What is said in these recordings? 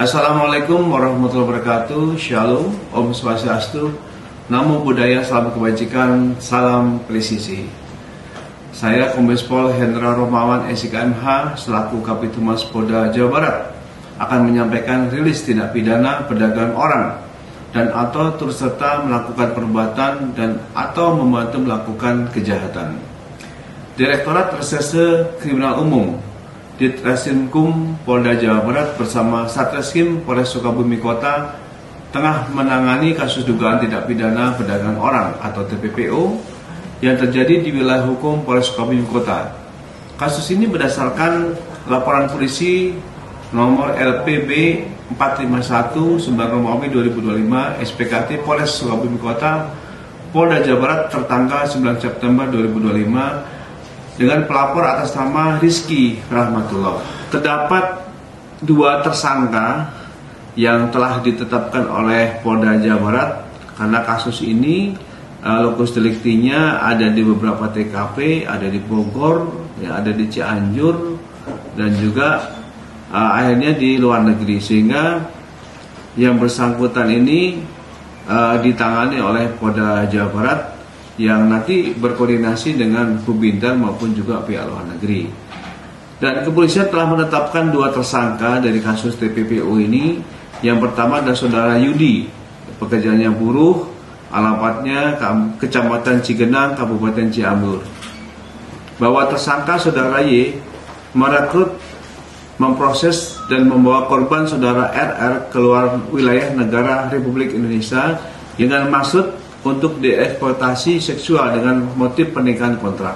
Assalamualaikum warahmatullahi wabarakatuh. Shalom, Om Swastiastu, Namo Buddhaya, salam kebajikan, salam presisi. Saya Kombes Pol Hendra Romawan SIKMH selaku Kapitumas Polda Jawa Barat akan menyampaikan rilis tindak pidana perdagangan orang dan atau turut serta melakukan perbuatan dan atau membantu melakukan kejahatan. Direktorat Reserse Kriminal Umum Ditreskrimkum Polda Jawa Barat bersama Satreskrim Polres Sukabumi Kota tengah menangani kasus dugaan tindak pidana perdagangan orang atau TPPO yang terjadi di wilayah hukum Polres Sukabumi Kota. Kasus ini berdasarkan laporan polisi nomor LPB 451 Romawi 2025 SPKT Polres Sukabumi Kota Polda Jawa Barat tertanggal 9 September 2025 dengan pelapor atas nama Rizky Rahmatullah. Terdapat dua tersangka yang telah ditetapkan oleh Polda Jawa Barat karena kasus ini lokus deliktinya ada di beberapa TKP, ada di Bogor, ya, ada di Cianjur, dan juga akhirnya di luar negeri, sehingga yang bersangkutan ini ditangani oleh Polda Jawa Barat yang nanti berkoordinasi dengan Hubintar maupun juga pihak luar negeri. Dan kepolisian telah menetapkan dua tersangka dari kasus TPPO ini. Yang pertama adalah saudara Yudi, pekerjaannya buruh, alamatnya Kecamatan Cigenang, Kabupaten Cianjur. Bahwa tersangka saudara Y merekrut, memproses dan membawa korban saudara RR keluar wilayah negara Republik Indonesia dengan maksud untuk dieksploitasi seksual dengan motif pernikahan kontrak.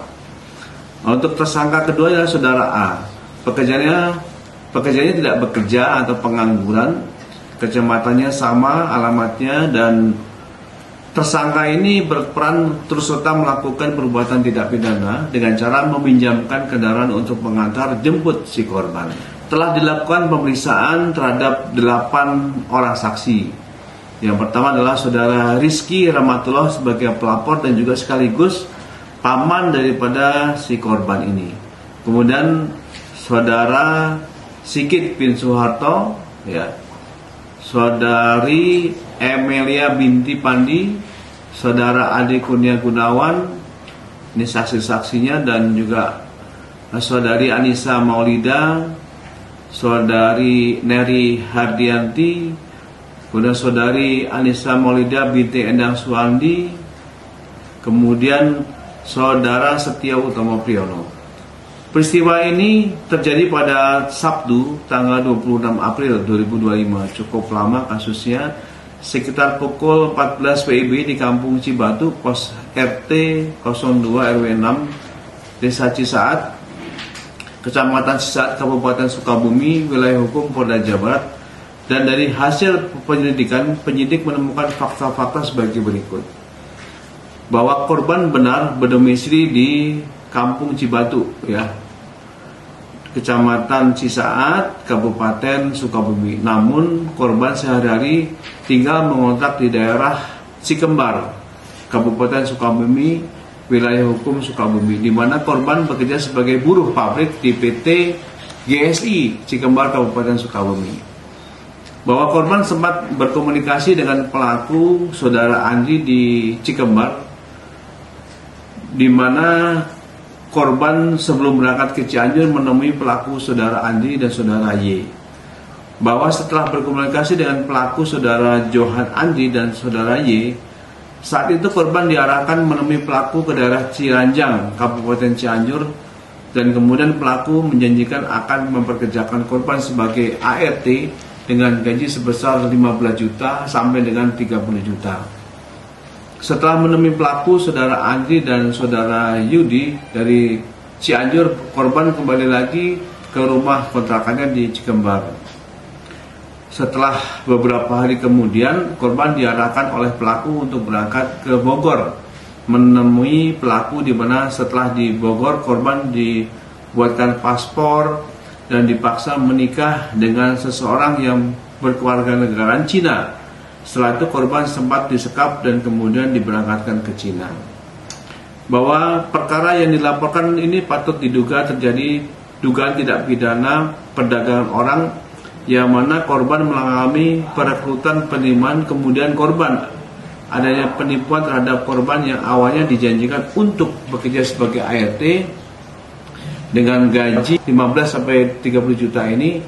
Untuk tersangka kedua adalah saudara A. Pekerjaannya tidak bekerja atau pengangguran, kecamatannya sama alamatnya, dan tersangka ini berperan terus serta melakukan perbuatan tidak pidana dengan cara meminjamkan kendaraan untuk mengantar jemput si korban. Telah dilakukan pemeriksaan terhadap 8 orang saksi. Yang pertama adalah saudara Rizky Rahmatullah sebagai pelapor dan juga sekaligus paman daripada si korban ini. Kemudian saudara Sigit bin Soeharto, ya, saudari Emilia binti Pandi, saudara Adi Kurnia Gunawan, ini saksi-saksinya, dan juga saudari Anissa Maulida, saudari Neri Hardianti, kemudian saudari Anissa Maulida binti Endang Suwandi, kemudian saudara Setia Utomo Priyono. Peristiwa ini terjadi pada Sabtu tanggal 26 April 2025. Cukup lama kasusnya, sekitar pukul 14 WIB di Kampung Cibatu, Pos RT 02 RW 6 Desa Cisaat, Kecamatan Cisaat, Kabupaten Sukabumi, wilayah hukum Polda Jawa Barat. Dan dari hasil penyelidikan, penyidik menemukan fakta-fakta sebagai berikut. Bahwa korban benar berdomisili di Kampung Cibatu, ya, Kecamatan Cisaat, Kabupaten Sukabumi. Namun korban sehari-hari tinggal mengontrak di daerah Cikembar, Kabupaten Sukabumi, wilayah hukum Sukabumi, di mana korban bekerja sebagai buruh pabrik di PT GSI Cikembar, Kabupaten Sukabumi. Bahwa korban sempat berkomunikasi dengan pelaku saudara Andri di Cikembar, di mana korban sebelum berangkat ke Cianjur menemui pelaku saudara Andri dan saudara Y. Bahwa setelah berkomunikasi dengan pelaku saudara Johan Andri dan saudara Y, saat itu korban diarahkan menemui pelaku ke daerah Ciranjang, Kabupaten Cianjur, dan kemudian pelaku menjanjikan akan memperkerjakan korban sebagai ART dengan gaji sebesar 15 juta sampai dengan 30 juta. Setelah menemui pelaku saudara Andri dan saudara Yudi dari Cianjur, korban kembali lagi ke rumah kontrakannya di Cikembar. Setelah beberapa hari kemudian, korban diarahkan oleh pelaku untuk berangkat ke Bogor, menemui pelaku, di mana setelah di Bogor korban dibuatkan paspor dan dipaksa menikah dengan seseorang yang berkewarganegaraan Cina. Setelah itu korban sempat disekap dan kemudian diberangkatkan ke Cina. Bahwa perkara yang dilaporkan ini patut diduga terjadi dugaan tidak pidana perdagangan orang yang mana korban mengalami perekrutan penerimaan, kemudian korban adanya penipuan terhadap korban yang awalnya dijanjikan untuk bekerja sebagai ART dengan gaji 15 sampai 30 juta ini,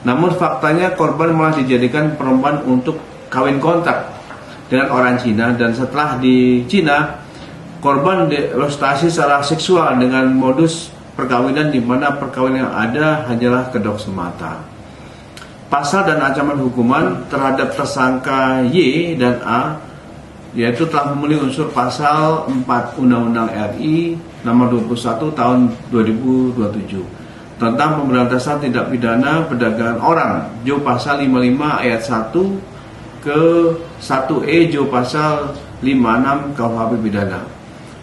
namun faktanya korban malah dijadikan perempuan untuk kawin kontrak dengan orang Cina, dan setelah di Cina korban dieksploitasi secara seksual dengan modus perkawinan di mana perkawinan yang ada hanyalah kedok semata. Pasal dan ancaman hukuman terhadap tersangka Y dan A yaitu telah memenuhi unsur pasal 4 Undang-Undang RI nomor 21 tahun 2027 tentang pemberantasan tindak pidana perdagangan orang, Jo pasal 55 ayat 1 ke 1E Jo pasal 56 KUHP pidana.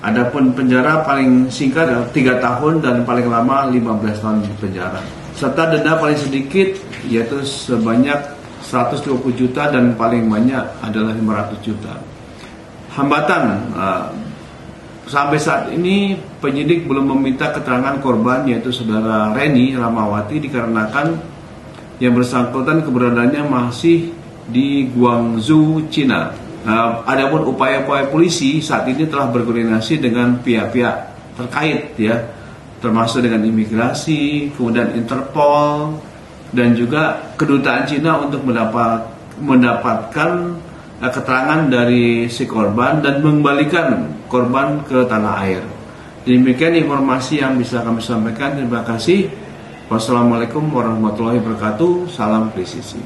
Adapun penjara paling singkat 3 tahun dan paling lama 15 tahun penjara, serta denda paling sedikit yaitu sebanyak 120 juta dan paling banyak adalah 500 juta. Hambatan, sampai saat ini penyidik belum meminta keterangan korban yaitu saudara Reni Ramawati dikarenakan yang bersangkutan keberadaannya masih di Guangzhou, Cina. Adapun upaya-upaya polisi saat ini telah berkoordinasi dengan pihak-pihak terkait ya, termasuk dengan imigrasi, kemudian Interpol dan juga kedutaan Cina untuk mendapatkan keterangan dari si korban dan mengembalikan korban ke tanah air. Demikian informasi yang bisa kami sampaikan. Terima kasih. Wassalamualaikum warahmatullahi wabarakatuh. Salam presisi.